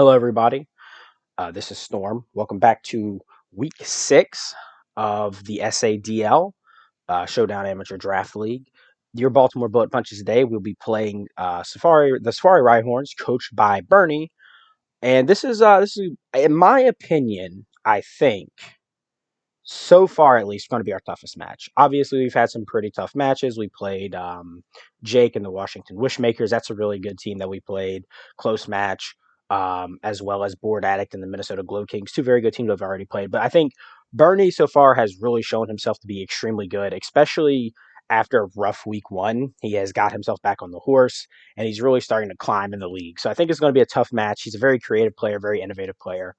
Hello, everybody. This is Storm. Welcome back to week 6 of the SADL Showdown Amateur Draft League. Your Baltimore Bullet Punches today. We'll be playing the Safari Rhyhorns, coached by Bernie. And this is, in my opinion, I think so far at least, going to be our toughest match. Obviously, we've had some pretty tough matches. We played Jake and the Washington Wishmakers. That's a really good team that we played. Close match, as well as Board Addict and the Minnesota Glow Kings. Two very good teams we've already played. But I think Bernie so far has really shown himself to be extremely good, especially after a rough week 1. He has got himself back on the horse, and he's really starting to climb in the league. So I think it's going to be a tough match. He's a very creative player, very innovative player.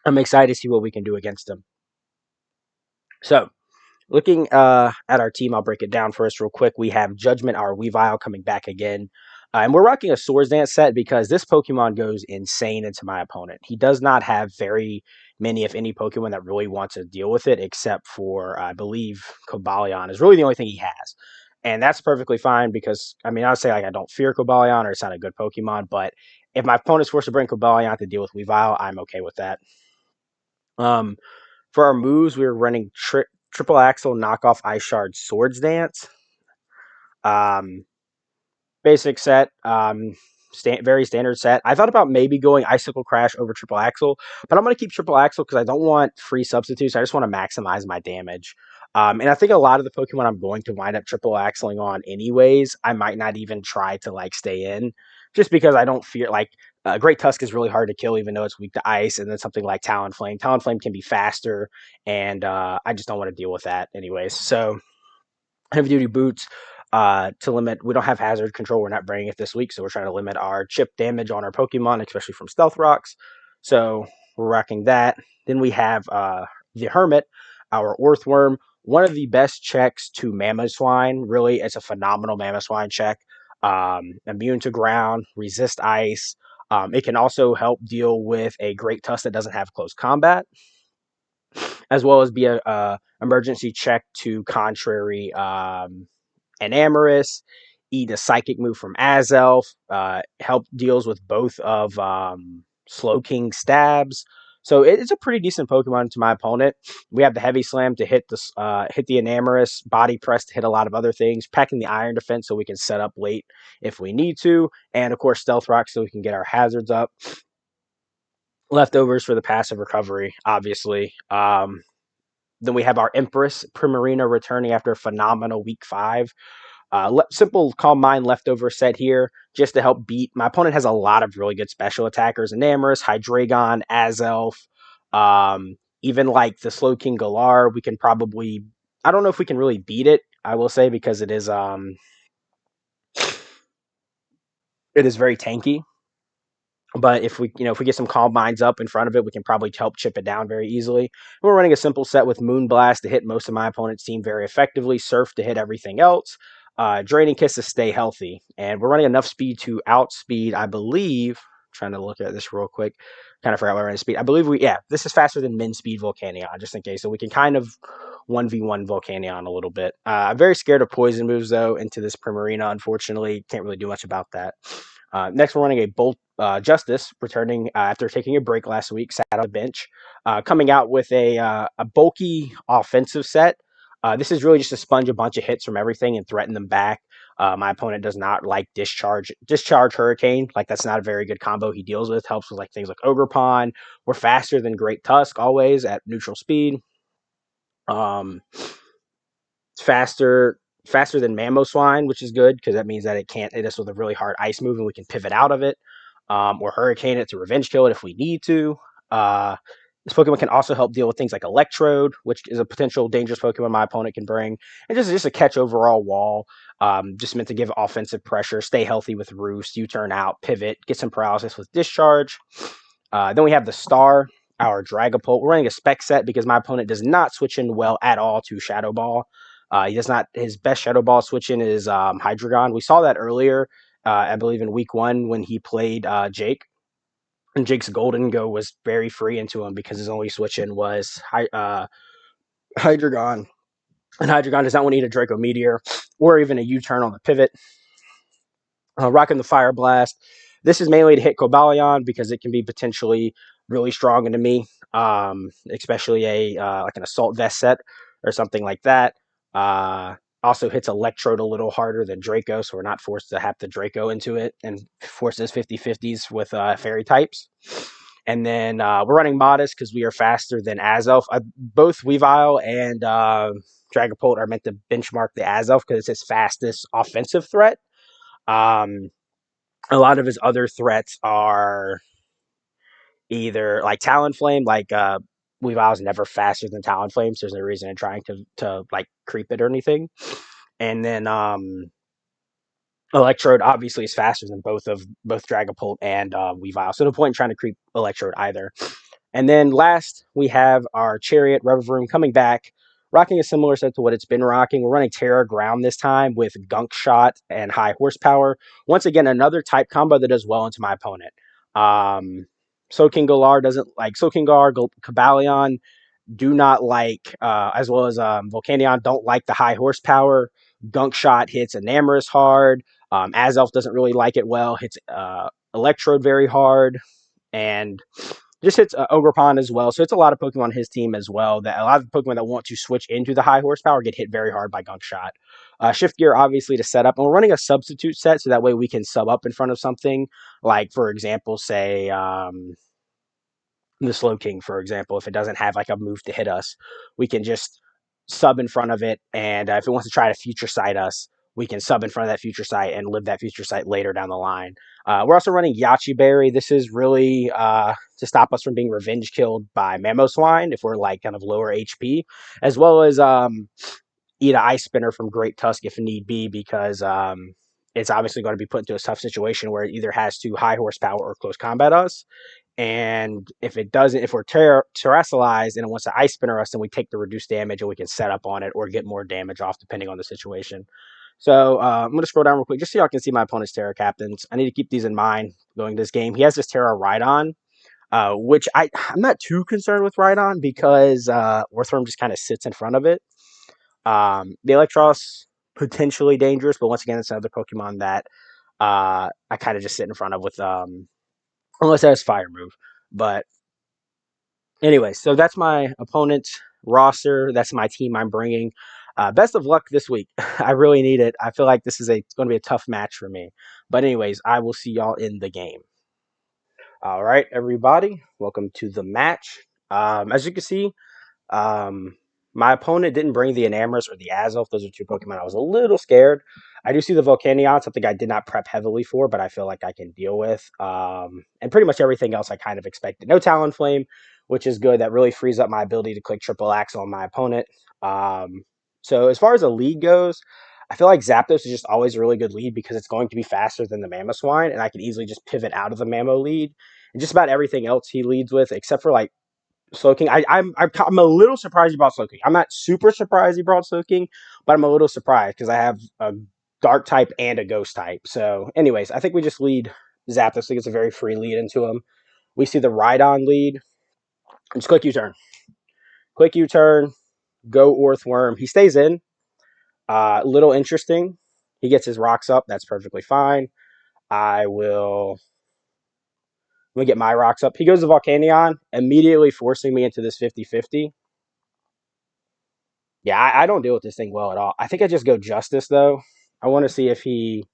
I'm excited to see what we can do against him. So, looking at our team, I'll break it down for us real quick. We have Judgment, our Weavile, coming back again. And we're rocking a Swords Dance set because this Pokemon goes insane into my opponent. He does not have very many, if any, Pokemon that really want to deal with it, except for, I believe, Cobalion is really the only thing he has. And that's perfectly fine because, I mean, I would say like I don't fear Cobalion or it's not a good Pokemon, but if my opponent's forced to bring Cobalion to deal with Weavile, I'm okay with that. Um, for our moves, we were running triple axle knockoff ice shard swords dance. Um, basic set, very standard set. I thought about maybe going icicle crash over triple axle, but I'm going to keep triple axle because I don't want free substitutes. I just want to maximize my damage. And I think a lot of the Pokemon I'm going to wind up triple axling on anyways, I might not even try to like stay in just because I don't fear like Great Tusk is really hard to kill, even though it's weak to ice, and then something like Talonflame. Talonflame can be faster, and I just don't want to deal with that anyways. So heavy duty boots to limit. We don't have hazard control. We're not bringing it this week, so we're trying to limit our chip damage on our Pokemon, especially from stealth rocks. So we're rocking that. Then we have the Hermit, our Orthworm. One of the best checks to Mamoswine. Really, it's a phenomenal Mamoswine check. Immune to ground, resist ice. It can also help deal with a Great Tusk that doesn't have close combat, as well as be a emergency check to contrary Enamorous, eat a psychic move from Azelf, help deals with both of Slowking stabs. So it's a pretty decent Pokemon to my opponent. We have the Heavy Slam to hit the Enamorous, Body Press to hit a lot of other things, packing the Iron Defense so we can set up late if we need to, and of course Stealth Rock so we can get our hazards up. Leftovers for the passive recovery, obviously. Then we have our Empress Primarina returning after a phenomenal week 5. Simple Calm Mind leftover set here just to help beat. My opponent has a lot of really good special attackers. Enamorous, Hydreigon, Azelf, even like the Slowking Galar. We can probably, I don't know if we can really beat it, I will say, because it is very tanky. But if we get some Calm Minds up in front of it, we can probably help chip it down very easily. We're running a simple set with Moonblast to hit most of my opponent's team very effectively, Surf to hit everything else, Draining Kiss to stay healthy. And we're running enough speed to outspeed, I believe, trying to look at this real quick, kind of forgot what we're running speed. I believe this is faster than min speed Volcanion, just in case. So we can kind of 1v1 Volcanion a little bit. I'm very scared of poison moves, though, into this Primarina, unfortunately. Can't really do much about that. Next, we're running a Bolt Justice, returning after taking a break last week, sat on the bench, coming out with a bulky offensive set. This is really just to sponge a bunch of hits from everything and threaten them back. My opponent does not like Discharge Hurricane. Like, that's not a very good combo he deals with. Helps with like things like Ogerpon. We're faster than Great Tusk, always at neutral speed. Faster than Mamoswine, which is good because that means that it can't hit us with a really hard ice move and we can pivot out of it, or Hurricane it to revenge kill it if we need to. This Pokemon can also help deal with things like Electrode, which is a potential dangerous Pokemon my opponent can bring, and just a catch overall wall, just meant to give offensive pressure, stay healthy with Roost, U-turn out, pivot, get some paralysis with Discharge. Then we have the Star, our Dragapult. We're running a spec set because my opponent does not switch in well at all to Shadow Ball. He does not. His best Shadow Ball switch in is Hydreigon. We saw that earlier, I believe, in week 1 when he played Jake. And Jake's Golden Go was very free into him because his only switch in was Hydreigon. And Hydreigon does not want to eat a Draco Meteor or even a U-turn on the pivot. Rocking the Fire Blast. This is mainly to hit Cobalion because it can be potentially really strong into me, especially a like an assault vest set or something like that. Uh, Also hits Electrode a little harder than Draco, so we're not forced to have the Draco into it and forces 50/50s with fairy types. And then we're running Modest because we are faster than Azelf. Both Weavile and Dragapult are meant to benchmark the Azelf because it's his fastest offensive threat. Um, a lot of his other threats are either like Talonflame, like Weavile's never faster than Talonflame, so there's no reason in trying to like creep it or anything. And then Electrode obviously is faster than both Dragapult and Weavile, so no point in trying to creep Electrode either. And then last we have our Chariot Reverroom coming back, rocking a similar set to what it's been rocking. We're running Terra Ground this time with Gunk Shot and High Horsepower. Once again, another type combo that does well into my opponent. Soaking Galar doesn't like Soaking Galar, Cobalion do not like, as well as Volcanion, don't like the high horsepower. Gunk Shot hits Enamorous hard. Azelf doesn't really like it well. Hits Electrode very hard. And just hits Ogerpon as well. So it's a lot of Pokemon on his team as well. That a lot of Pokemon that want to switch into the high horsepower get hit very hard by Gunk Shot. Shift Gear obviously to set up, and we're running a substitute set so that way we can sub up in front of something. Like for example, say the Slow King, for example, if it doesn't have like a move to hit us, we can just sub in front of it. And if it wants to try to future sight us, we can sub in front of that future sight and live that future sight later down the line. We're also running Yachi Berry. This is really to stop us from being revenge killed by Mamoswine if we're like kind of lower HP, as well as eat an Ice Spinner from Great Tusk if need be, because it's obviously going to be put into a tough situation where it either has to high horsepower or close combat us. And if it doesn't, if we're terrestrialized and it wants to ice spinner us, then we take the reduced damage and we can set up on it or get more damage off depending on the situation. So I'm going to scroll down real quick just so y'all can see my opponent's Terra captains. I need to keep these in mind going this game. He has this Terra Rhydon, which I'm not too concerned with Rhydon because Orthworm just kind of sits in front of it. The Electros, potentially dangerous, but once again, it's another Pokemon that I kind of just sit in front of with unless it has fire move. But anyway, so that's my opponent's roster. That's my team I'm bringing. Best of luck this week. I really need it. I feel like this is it's going to be a tough match for me. But anyways, I will see y'all in the game. All right, everybody, welcome to the match. As you can see, um, my opponent didn't bring the Enamorous or the Azelf. Those are two Pokemon I was a little scared. I do see the Volcanion, something I did not prep heavily for, but I feel like I can deal with. And pretty much everything else I kind of expected. No Talonflame, which is good. That really frees up my ability to click Triple Axle on my opponent. So as far as a lead goes, I feel like Zapdos is just always a really good lead because it's going to be faster than the Mamoswine, and I can easily just pivot out of the Mamo lead. And just about everything else he leads with, except for like Slowking. I'm a little surprised he brought Slowking. I'm not super surprised he brought Slowking, but I'm a little surprised because I have a Dark type and a Ghost type. So, anyways, I think we just lead Zapdos. I think it's a very free lead into him. We see the Rhydon lead. Just click U-turn. Click U-turn. Go Orthworm. He stays in. Little interesting. He gets his rocks up. That's perfectly fine. I will. Let me get my rocks up. He goes to Volcanion, immediately forcing me into this 50-50. Yeah, I don't deal with this thing well at all. I think I just go Justice though. I want to see if he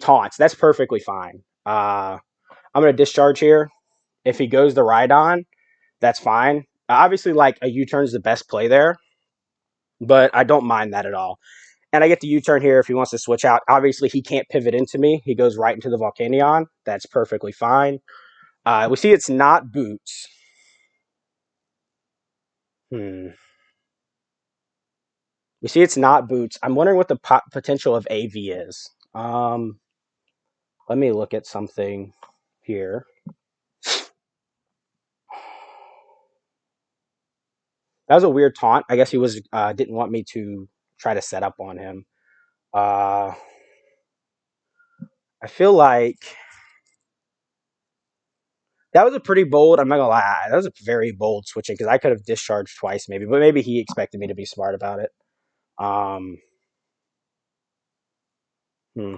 taunts. That's perfectly fine. I'm gonna discharge here. If he goes to Rhydon, that's fine. Obviously, like a U-turn is the best play there, but I don't mind that at all. And I get the U-turn here if he wants to switch out. Obviously, he can't pivot into me. He goes right into the Volcanion. That's perfectly fine. We see it's not Boots. We see it's not Boots. I'm wondering what the potential of AV is. Let me look at something here. That was a weird taunt. I guess he was didn't want me to try to set up on him. Uh, I feel like that was a pretty bold. I'm not gonna lie, that was a very bold switching because I could have discharged twice, maybe, but maybe he expected me to be smart about it. Um, hmm.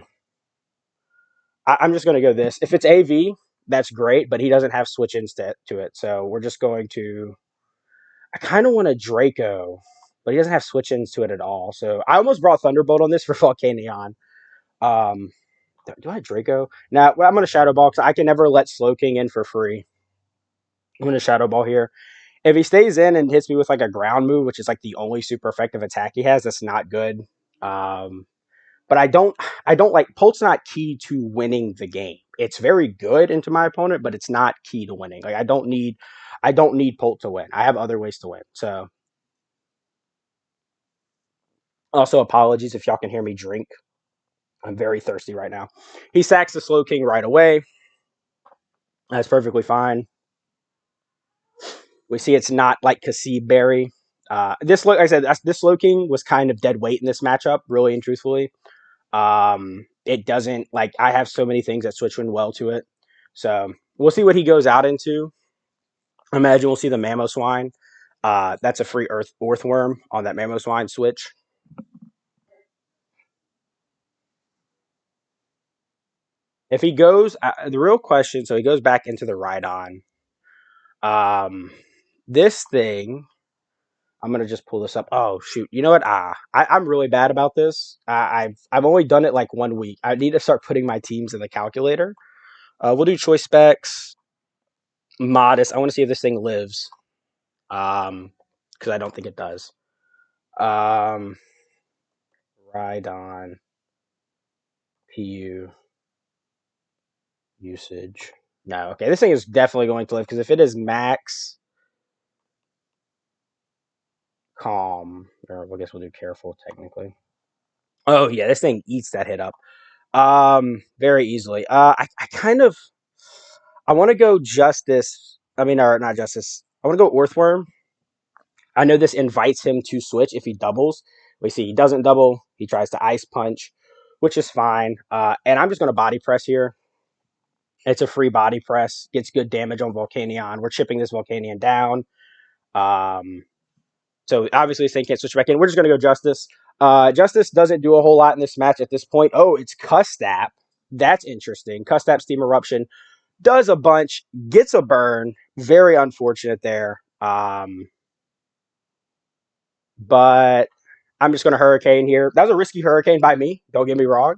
I'm just going to go this. If it's AV, that's great, but he doesn't have switch-ins to it. So we're just going to... I kind of want a Draco, but he doesn't have switch-ins to it at all. So I almost brought Thunderbolt on this for Volcanion. Um, do I have Draco? Now, well, I'm going to Shadow Ball because I can never let Slowking in for free. I'm going to Shadow Ball here. If he stays in and hits me with like a ground move, which is like the only super effective attack he has, that's not good. Um, but I don't like Pult's not key to winning the game. It's very good into my opponent, but it's not key to winning. Like I don't need Pult to win. I have other ways to win. So also apologies if y'all can hear me drink. I'm very thirsty right now. He sacks the Slow King right away. That's perfectly fine. We see it's not like Kasib Berry. Like I said, this Slow King was kind of dead weight in this matchup, really and truthfully. It doesn't like I have so many things that switch in well to it. So we'll see what he goes out into. I imagine we'll see the Mamoswine. That's a free Orthworm on that Mamoswine switch. If he goes, the real question, so he goes back into the Rhydon. This thing, I'm gonna just pull this up. Oh shoot! You know what? I'm really bad about this. I've only done it like 1 week. I need to start putting my teams in the calculator. We'll do choice specs, modest. I want to see if this thing lives. Because I don't think it does. Um, Rhydon PU usage. No, okay. This thing is definitely going to live because if it is max calm, or I guess we'll do careful technically. Oh yeah, this thing eats that hit up. Very easily. I kind of I want to go justice. I mean, or not justice. I want to go Orthworm. I know this invites him to switch if he doubles. We see he doesn't double. He tries to ice punch, which is fine. And I'm just going to body press here. It's a free body press. Gets good damage on Volcanion. We're chipping this Volcanion down. Um, so obviously this thing can't switch back in. We're just going to go Justice. Justice doesn't do a whole lot in this match at this point. Oh, it's Custap. That's interesting. Custap Steam Eruption does a bunch, gets a burn. Very unfortunate there. But I'm just going to Hurricane here. That was a risky Hurricane by me. Don't get me wrong.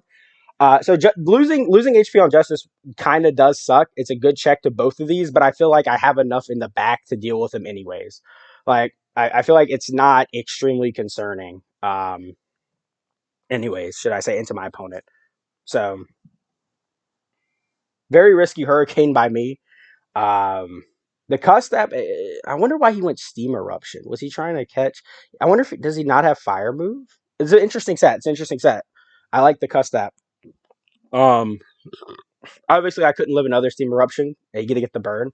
Losing HP on Justice kind of does suck. It's a good check to both of these, but I feel like I have enough in the back to deal with them anyways. Like I feel like it's not extremely concerning. Anyways, should I say into my opponent? So very risky Hurricane by me. Um, the Custap, I wonder why he went Steam Eruption. Was he trying to catch? I wonder if does he not have Fire move? It's an interesting set. It's an interesting set. I like the Custap. Um, Obviously I couldn't live another Steam Eruption. You get to get the burn.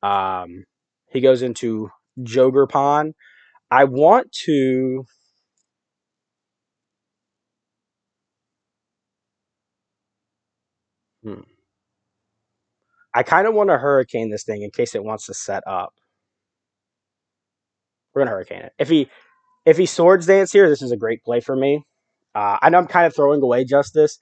Um, he goes into Joger Pond. I want to. Hmm, I kind of want to Hurricane this thing in case it wants to set up. We're gonna Hurricane it. If he Swords Dance here, this is a great play for me. I know I'm kind of throwing away Justice,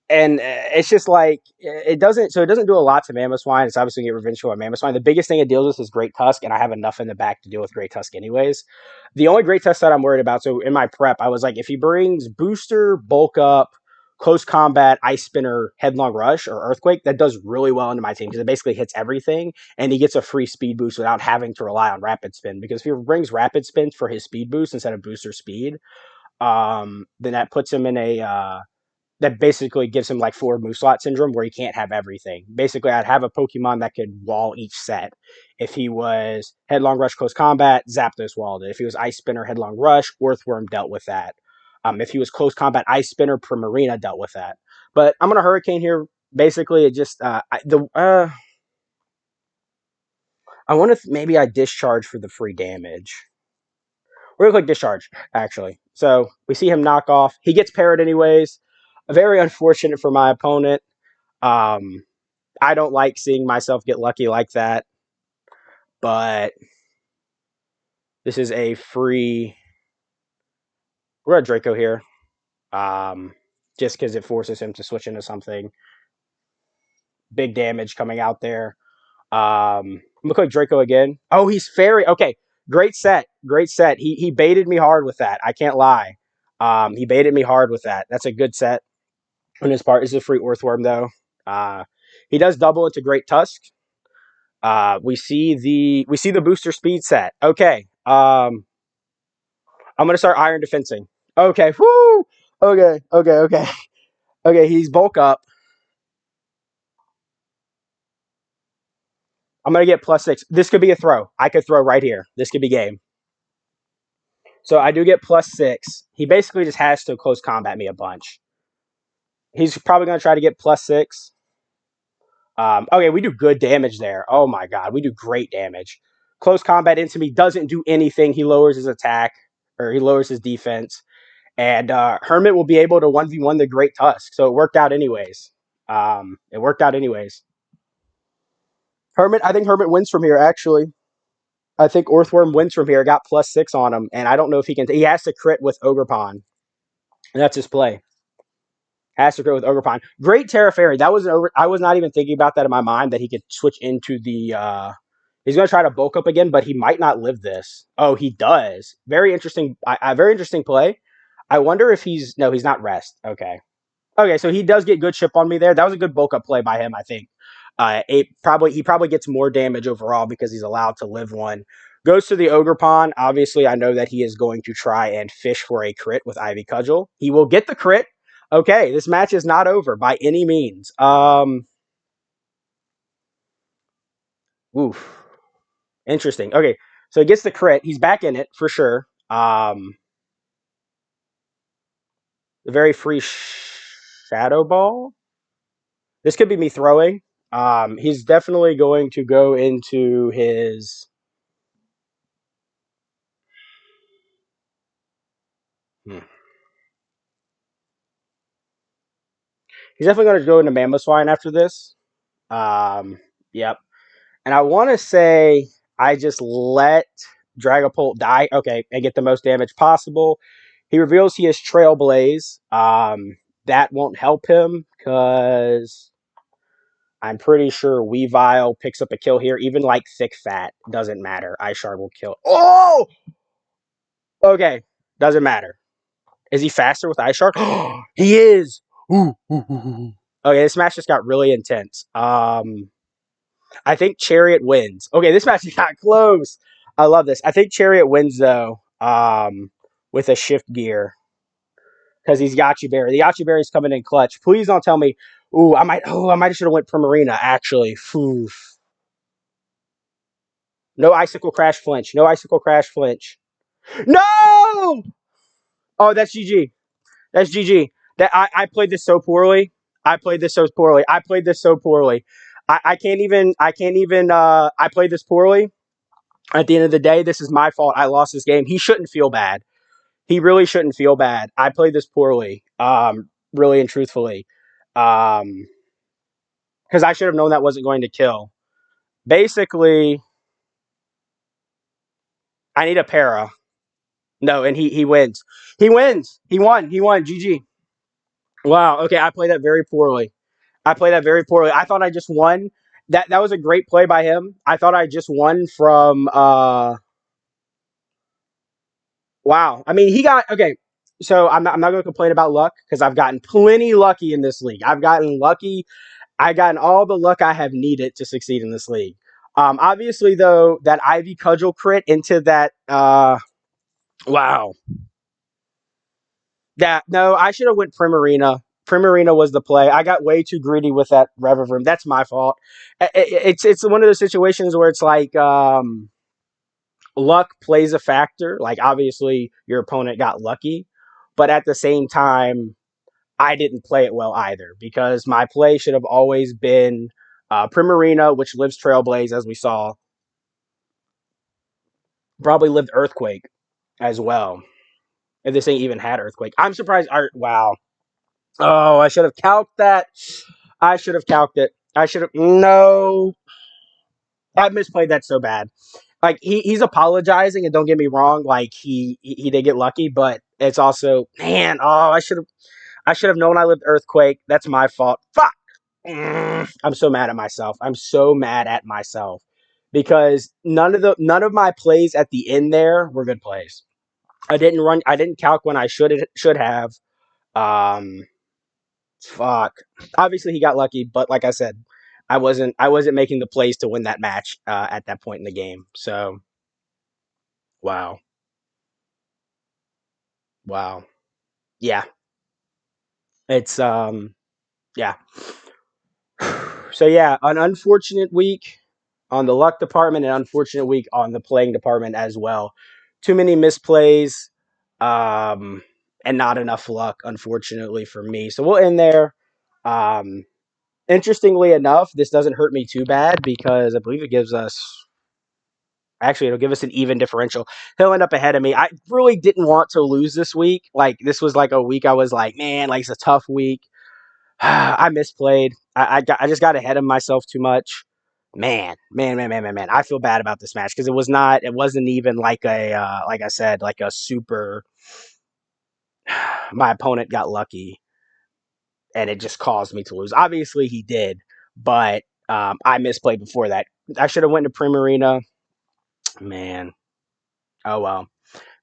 and it's just like it doesn't do a lot to Mamoswine. It's obviously get revenge on Mamoswine. The biggest thing it deals with is Great Tusk, and I have enough in the back to deal with Great Tusk anyways. The only Great Tusk that I'm worried about, so in my prep, I was like, if he brings Booster, Bulk Up, Close Combat, Ice Spinner, Headlong Rush, or Earthquake, that does really well into my team because it basically hits everything, and he gets a free speed boost without having to rely on Rapid Spin. Because if he brings Rapid Spin for his speed boost instead of Booster Speed, then that puts him in a that basically gives him like 4 move slot syndrome where he can't have everything. Basically, I'd have a Pokemon that could wall each set. If he was Headlong Rush Close Combat, Zapdos walled it. If he was Ice Spinner Headlong Rush, Earthworm dealt with that. If he was Close Combat Ice Spinner, Primarina dealt with that. But I'm gonna Hurricane here. Basically, it just I want to maybe I discharge for the free damage. We're gonna click discharge actually. So we see him knock off. He gets parried anyways. Very unfortunate for my opponent. Um, I don't like seeing myself get lucky like that, but this is a free. We're at Draco here, just because it forces him to switch into something. Big damage coming out there. I'm gonna click Draco again. Oh, he's fairy. Okay, great set. Great set. He baited me hard with that. I can't lie. He baited me hard with that. That's a good set on his part. This is a free Orthworm though. Uh, he does double into Great Tusk. We see the booster speed set. Okay. I'm gonna start Iron Defensing. Okay. Whoo. Okay. Okay. Okay. Okay. He's bulk up. I'm gonna get +6. This could be a throw. I could throw right here. This could be game. So I do get +6. He basically just has to close combat me a bunch. He's probably gonna try to get +6. Okay, we do good damage there. Oh my god, we do great damage. Close combat into me doesn't do anything. He lowers his attack, or he lowers his defense. And Hermit will be able to 1v1 the Great Tusk. So it worked out anyways. It worked out anyways. I think Hermit wins from here, actually. I think Orthworm wins from here. Got +6 on him, and I don't know if he can. He has to crit with Ogerpon, and that's his play. Has to crit with Ogerpon. Great Terra Fairy. That was I was not even thinking about that in my mind that he could switch into the. He's going to try to bulk up again, but he might not live this. Oh, he does. Very interesting. Very interesting play. I wonder if he's no. He's not rest. Okay. Okay, so he does get good chip on me there. That was a good bulk up play by him, I think. He probably gets more damage overall because he's allowed to live one. Goes to the Ogre Pond. Obviously, I know that he is going to try and fish for a crit with Ivy Cudgel. He will get the crit. Okay, this match is not over by any means. Oof. Interesting. Okay, so he gets the crit. He's back in it for sure. The very free Shadow Ball. This could be me throwing. He's definitely going to go into his. Hmm. He's definitely going to go into Mamoswine after this. Yep. And I want to say I just let Dragapult die. Okay, and get the most damage possible. He reveals he has Trailblaze. That won't help him because I'm pretty sure Weavile picks up a kill here. Even like Thick Fat doesn't matter. Ishard will kill. Oh! Okay, doesn't matter. Is he faster with Ice Shark? He is. Ooh, ooh, ooh, ooh. Okay, this match just got really intense. I think Chariot wins. Okay, this match got close. I love this. I think Chariot wins though. With a shift gear because he's Yachi Berry. The Yachi Berry's coming in clutch. Please don't tell me. Ooh, I might. Oh, I might should have went Primarina actually. Oof. No Icicle Crash Flinch. No Icicle Crash Flinch. No. Oh, that's GG. That's GG. I played this so poorly. I played this so poorly. I played this so poorly. I can't even I played this poorly. At the end of the day, this is my fault. I lost this game. He shouldn't feel bad. He really shouldn't feel bad. I played this poorly. Really and truthfully. Because I should have known that wasn't going to kill. Basically, I need a para. No, and he wins. He wins. He won. He won. GG. Wow. Okay, I played that very poorly. I played that very poorly. I thought I just won. That was a great play by him. I thought I just won from wow. I mean, he got okay. So I'm not going to complain about luck because I've gotten plenty lucky in this league. I've gotten lucky. I've gotten all the luck I have needed to succeed in this league. Obviously though, that Ivy Cudgel crit into that wow. That no, I should have went Primarina. Primarina was the play. I got way too greedy with that Revivroom. That's my fault. It's one of those situations where it's like luck plays a factor. Like obviously your opponent got lucky, but at the same time, I didn't play it well either because my play should have always been Primarina, which lives Trailblaze as we saw. Probably lived Earthquake as well. If this thing even had Earthquake, I'm surprised. Wow. Oh, I should have calced that. I should have calced it. I should have. No. I misplayed that so bad. Like he's apologizing, and don't get me wrong, like he did get lucky, but it's also man. Oh, I should have known I lived Earthquake. That's my fault. Fuck. I'm so mad at myself. I'm so mad at myself because none of my plays at the end there were good plays. I didn't calc when I should have. Um, fuck. Obviously he got lucky, but like I said, I wasn't making the plays to win that match at that point in the game. So wow, wow, yeah, it's yeah. So yeah, an unfortunate week on the luck department, and unfortunate week on the playing department as well. Too many misplays, um, and not enough luck, unfortunately for me. So we'll end there. Um, Interestingly enough, this doesn't hurt me too bad because I believe it gives us. Actually, it'll give us an even differential. He'll end up ahead of me. I really didn't want to lose this week. Like, this was like a week I was like, man, like, it's a tough week. I misplayed. I just got ahead of myself too much. Man. I feel bad about this match because it wasn't even like like I said, like a super. My opponent got lucky and it just caused me to lose. Obviously, he did, but I misplayed before that. I should have went to Primarina. Man, oh well.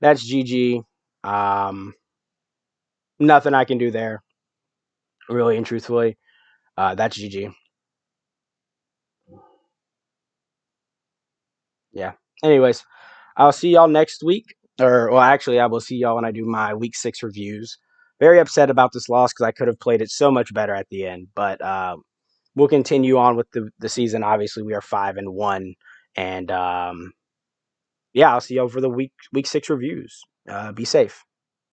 That's GG. Um, Nothing I can do there, really and truthfully. That's GG. Yeah. Anyways, I'll see y'all next week. Or, well, actually, I will see y'all when I do my week 6 reviews. Very upset about this loss because I could have played it so much better at the end. But we'll continue on with the season. Obviously, we are 5-1. And yeah, I'll see y'all for the week 6 reviews. Be safe.